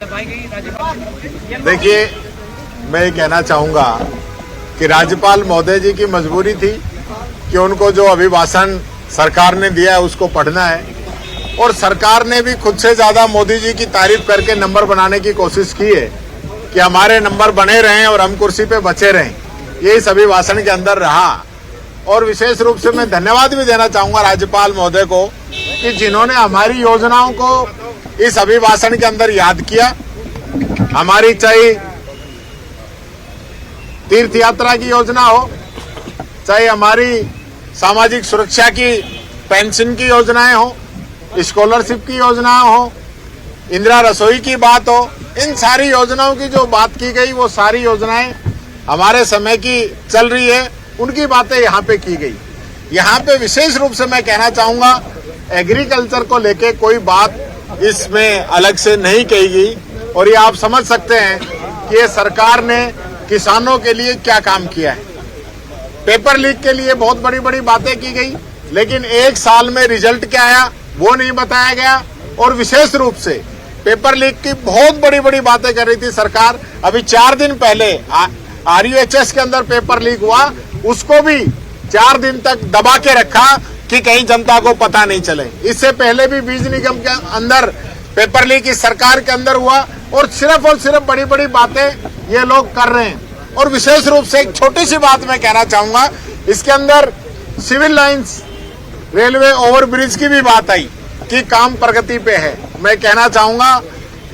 देखिए, मैं ये कहना चाहूँगा कि राज्यपाल महोदय जी की मजबूरी थी कि उनको जो अभिभाषण सरकार ने दिया है उसको पढ़ना है, और सरकार ने भी खुद से ज़्यादा मोदी जी की तारीफ करके नंबर बनाने की कोशिश की है कि हमारे नंबर बने रहें और हम कुर्सी पे बचे रहें। ये इस अभिभाषण के अंदर रहा। और विशेष रूप से मैं धन्यवाद भी देना चाहूँगा राज्यपाल महोदय को कि जिन्होंने हमारी योजनाओं को इस अभिभाषण के अंदर याद किया। हमारी चाहे तीर्थ यात्रा की योजना हो, चाहे हमारी सामाजिक सुरक्षा की पेंशन की योजनाएं हो, स्कॉलरशिप की योजना हो, इंदिरा रसोई की बात हो, इन सारी योजनाओं की जो बात की गई वो सारी योजनाएं हमारे समय की चल रही है, उनकी बातें यहाँ पे की गई। यहाँ पे विशेष रूप से मैं कहना चाहूँगा, एग्रीकल्चर को लेके कोई बात इसमें अलग से नहीं कही गई, और ये आप समझ सकते हैं कि ये सरकार ने किसानों के लिए क्या काम किया है। पेपर लीक के लिए बहुत बड़ी बड़ी बातें की गई, लेकिन एक साल में रिजल्ट क्या आया वो नहीं बताया गया। और विशेष रूप से पेपर लीक की बहुत बड़ी बड़ी बातें कर रही थी सरकार। अभी 4 दिन पहले RUHS के अंदर पेपर लीक हुआ, उसको भी 4 दिन तक दबा के रखा कि कहीं जनता को पता नहीं चले। इससे पहले भी बीज निगम के अंदर पेपर लीक इस सरकार के अंदर हुआ, और सिर्फ बड़ी बड़ी बातें ये लोग कर रहे हैं। और विशेष रूप से एक छोटी सी बात मैं कहना चाहूंगा, इसके अंदर सिविल लाइंस रेलवे ओवरब्रिज की भी बात आई कि काम प्रगति पे है। मैं कहना चाहूंगा,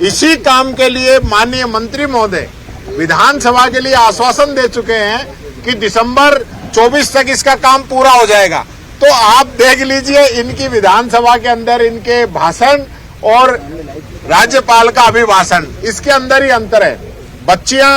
इसी काम के लिए माननीय मंत्री महोदय विधानसभा के लिए आश्वासन दे चुके हैं कि दिसंबर 24 तक इसका काम पूरा हो जाएगा। तो आप देख लीजिए, इनकी विधानसभा के अंदर इनके भाषण और राज्यपाल का अभिभाषण, इसके अंदर ही अंतर है। बच्चियां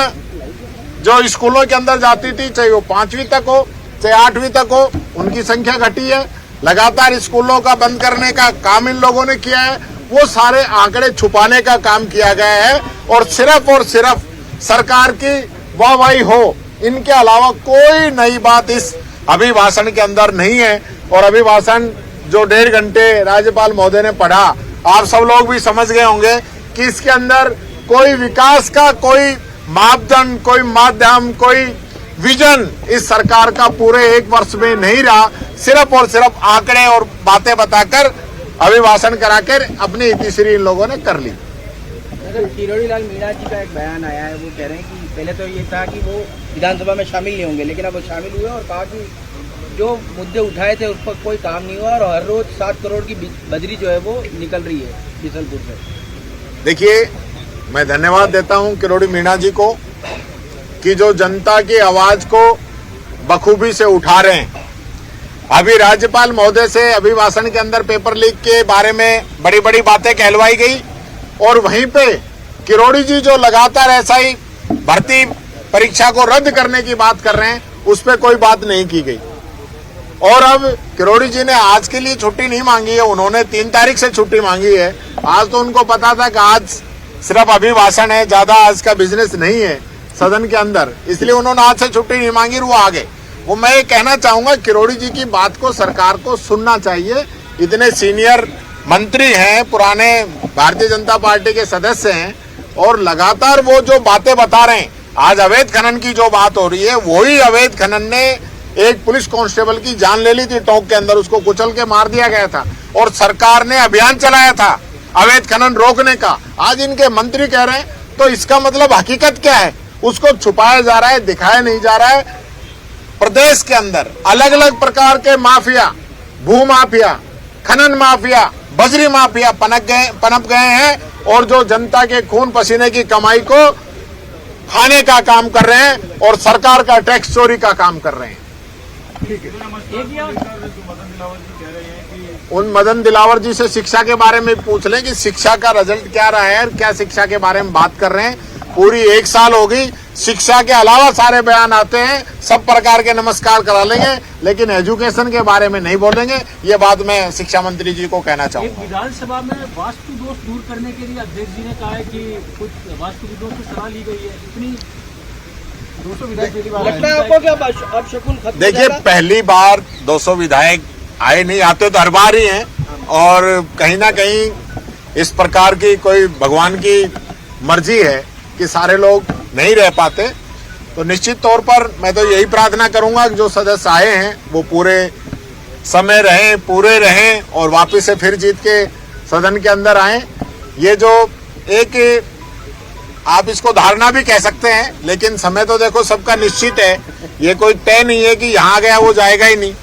जो स्कूलों के अंदर जाती थी, चाहे वो 5वीं तक हो चाहे 8वीं तक हो, उनकी संख्या घटी है। लगातार स्कूलों का बंद करने का काम इन लोगों ने किया है। वो सारे आंकड़े छुपाने का काम किया गया है, और सिर्फ सरकार की वाहवाही हो, इनके अलावा कोई नई बात इस अभिभाषण के अंदर नहीं है। और अभिभाषण जो 1.5 घंटे राज्यपाल महोदय ने पढ़ा, आप सब लोग भी समझ गए होंगे कि इसके अंदर कोई विकास का कोई मापदंड, कोई माध्यम, कोई विजन इस सरकार का पूरे 1 वर्ष में नहीं रहा। सिर्फ आंकड़े और बातें बताकर अभिभाषण कराकर अपनी इतिश्री इन लोगों ने कर ली। किरोड़ी लाल मीणा जी का एक बयान आया है, वो कह रहे हैं कि पहले तो ये था कि वो विधानसभा में शामिल नहीं होंगे, लेकिन अब वो शामिल हुए और कहा कि जो मुद्दे उठाए थे उस पर कोई काम नहीं हुआ, और हर रोज 7 करोड़ की बजरी जो है वो निकल रही है बिसलपुर से। देखिए, मैं धन्यवाद देता हूं किरोड़ी मीणा जी को कि जो जनता की आवाज को बखूबी से उठा रहे हैं। अभी राज्यपाल महोदय से अभिभाषण के अंदर पेपर लीक के बारे में बड़ी बड़ी बातें कहलवाई गई, और वहीं पे किरोड़ी जी जो लगातार ऐसा ही भर्ती परीक्षा को रद्द करने की बात कर रहे हैं, उस पर कोई बात नहीं की गई। और अब किरोड़ी जी ने आज के लिए छुट्टी नहीं मांगी है, उन्होंने 3 तारीख से छुट्टी मांगी है। आज तो उनको पता था कि आज सिर्फ अभिभाषण है, ज्यादा आज का बिजनेस नहीं है सदन के अंदर, इसलिए उन्होंने आज से छुट्टी नहीं मांगी, वो आ गए। वो मैं ये कहना चाहूंगा, किरोड़ी जी की बात को सरकार को सुनना चाहिए। इतने सीनियर मंत्री हैं, पुराने भारतीय जनता पार्टी के सदस्य हैं, और लगातार वो जो बातें बता रहे हैं। आज अवैध खनन की जो बात हो रही है, वही अवैध खनन ने एक पुलिस कांस्टेबल की जान ले ली थी टोंक के अंदर, उसको कुचल के मार दिया गया था, और सरकार ने अभियान चलाया था अवैध खनन रोकने का। आज इनके मंत्री कह रहे हैं, तो इसका मतलब हकीकत क्या है? उसको छुपाया जा रहा है, दिखाया नहीं जा रहा है। प्रदेश के अंदर अलग अलग प्रकार के माफिया, भू माफिया, खनन माफिया, बजरी माफिया पनप गए हैं, और जो जनता के खून पसीने की कमाई को खाने का काम कर रहे हैं, और सरकार का टैक्स चोरी का काम कर रहे हैं। उन मदन दिलावर जी से शिक्षा के बारे में पूछ लें कि शिक्षा का रिजल्ट क्या रहा है, और क्या शिक्षा के बारे में बात कर रहे हैं। पूरी 1 साल हो गई, शिक्षा के अलावा सारे बयान आते हैं, सब प्रकार के नमस्कार करा लेंगे, लेकिन एजुकेशन के बारे में नहीं बोलेंगे। ये बात मैं शिक्षा मंत्री जी को कहना चाहूँगा। विधानसभा में वास्तु दोष दूर करने के लिए अध्यक्ष जी ने कहा है कि कुछ वास्तुविदों से सलाह ली गई है। इतनी 200 विधायक, देखिए, पहली बार 200 विधायक आए नहीं, आते तो हर बार ही हैं, और कहीं ना कहीं इस प्रकार की कोई भगवान की मर्जी है कि सारे लोग नहीं रह पाते। तो निश्चित तौर पर मैं तो यही प्रार्थना करूंगा कि जो सदस्य आए हैं वो पूरे समय रहें, पूरे रहें और वापस से फिर जीत के सदन के अंदर आए। ये जो एक आप इसको धारणा भी कह सकते हैं, लेकिन समय तो देखो सबका निश्चित है। ये कोई तय नहीं है कि यहाँ गया वो जाएगा ही नहीं।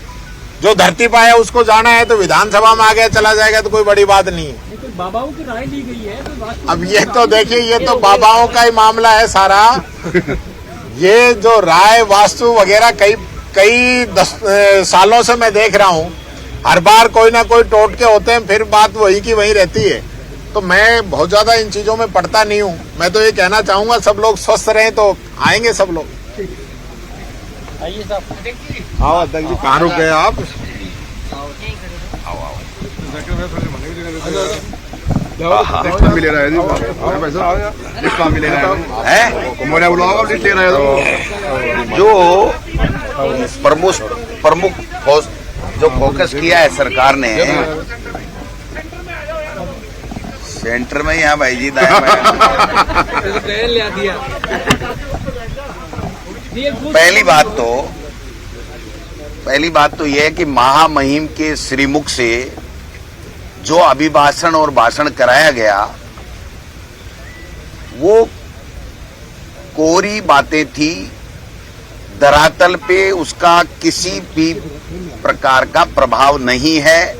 जो धरती पर आया उसको जाना है, तो विधानसभा में आ गया चला जाएगा तो कोई बड़ी बात नहीं है। लेकिन बाबाओं की राय ली गई है तो वास्तु अब ये तो देखिए, ये तो बाबाओं का ही मामला है सारा। ये जो राय वास्तु वगैरह कई सालों से मैं देख रहा हूँ, हर बार कोई ना कोई टोटके होते हैं, फिर बात वही की वही रहती है। तो मैं बहुत ज्यादा इन चीजों में पढ़ता नहीं हूँ। मैं तो ये कहना चाहूंगा सब लोग स्वस्थ रहें तो आएंगे सब लोग। आइए साहब। आओ अध्यक्ष जी, कहाँ रुक गए आप? काम भी ले रहा है जी, पैसा लिस्ट काम भी ले रहा है, मोरा बुलाओ लिस्ट ले रहा है। जो प्रमुख जो फोकस किया है सरकार ने सेंटर में, यहाँ भाई जी दाएं बाएं। पहली बात तो यह है कि महामहिम के श्रीमुख से जो अभिभाषण और भाषण कराया गया वो कोरी बातें थी, धरातल पे उसका किसी भी प्रकार का प्रभाव नहीं है,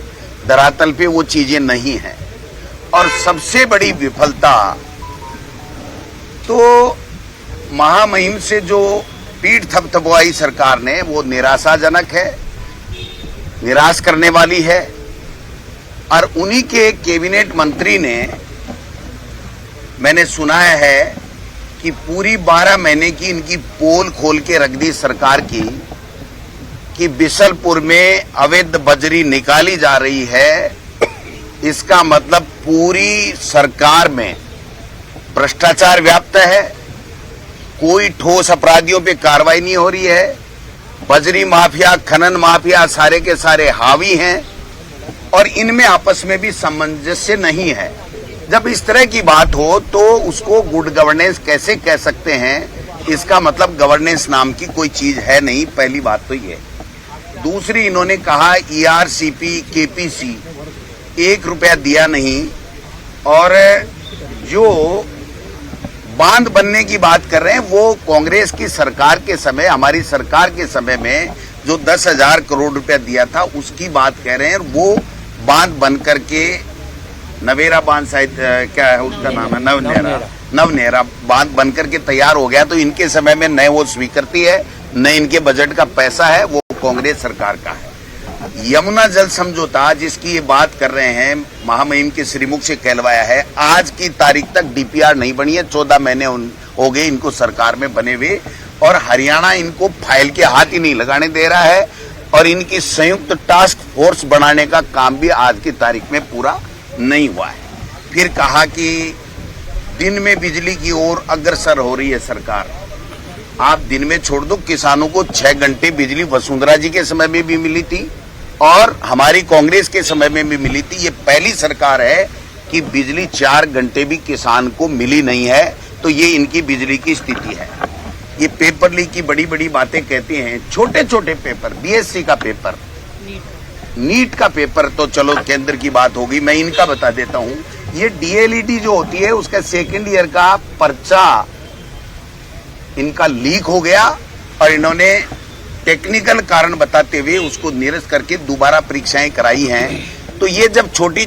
धरातल पे वो चीजें नहीं है। और सबसे बड़ी विफलता तो महामहिम से जो पीठ थपथपवाई सरकार ने, वो निराशाजनक है, निराश करने वाली है। और उन्हीं के कैबिनेट मंत्री ने, मैंने सुना है कि पूरी 12 महीने की इनकी पोल खोल के रख दी सरकार की कि बिशलपुर में अवैध बजरी निकाली जा रही है। इसका मतलब पूरी सरकार में भ्रष्टाचार व्याप्त है, कोई ठोस अपराधियों पे कार्रवाई नहीं हो रही है, बजरी माफिया, खनन माफिया सारे के सारे हावी हैं और इनमें आपस में भी सामंजस्य नहीं है। जब इस तरह की बात हो तो उसको गुड गवर्नेंस कैसे कह सकते हैं? इसका मतलब गवर्नेंस नाम की कोई चीज है नहीं। पहली बात तो ये। दूसरी, इन्होंने कहा ERCP KPC 1 रुपया दिया नहीं, और जो बांध बनने की बात कर रहे हैं वो कांग्रेस की सरकार के समय, हमारी सरकार के समय में जो 10,000 करोड़ रुपया दिया था उसकी बात कह रहे हैं। वो बांध बन करके नवेरा बांध, शायद क्या है उसका नाम है, नवनेरा बांध बन करके तैयार हो गया। तो इनके समय में न वो स्वीकृति है, न इनके बजट का पैसा है, वो कांग्रेस सरकार का है। यमुना जल समझौता जिसकी ये बात कर रहे हैं, महामहिम के श्रीमुख से कहलवाया है, आज की तारीख तक DPR नहीं बनी है। 14 महीने हो गए इनको सरकार में बने हुए, और हरियाणा इनको फाइल के हाथ ही नहीं लगाने दे रहा है। और इनकी संयुक्त टास्क फोर्स बनाने का काम भी आज की तारीख में पूरा नहीं हुआ है। फिर कहा कि दिन में बिजली की ओर अग्रसर हो रही है सरकार। आप दिन में छोड़ दो, किसानों को 6 घंटे बिजली वसुंधरा जी के समय में भी मिली थी और हमारी कांग्रेस के समय में भी मिली थी। ये पहली सरकार है कि बिजली 4 घंटे भी किसान को मिली नहीं है। तो ये इनकी बिजली की स्थिति है। ये पेपर लीक की बड़ी बड़ी बातें कहते हैं, छोटे छोटे पेपर, BSc का पेपर, नीट का पेपर तो चलो केंद्र की बात होगी। मैं इनका बता देता हूं, ये DLED जो होती है उसका 2nd ईयर का पर्चा इनका लीक हो गया और इन्होंने टेक्निकल कारण बताते हुए उसको निरस्त करके दोबारा परीक्षाएं कराई हैं। तो ये जब छोटी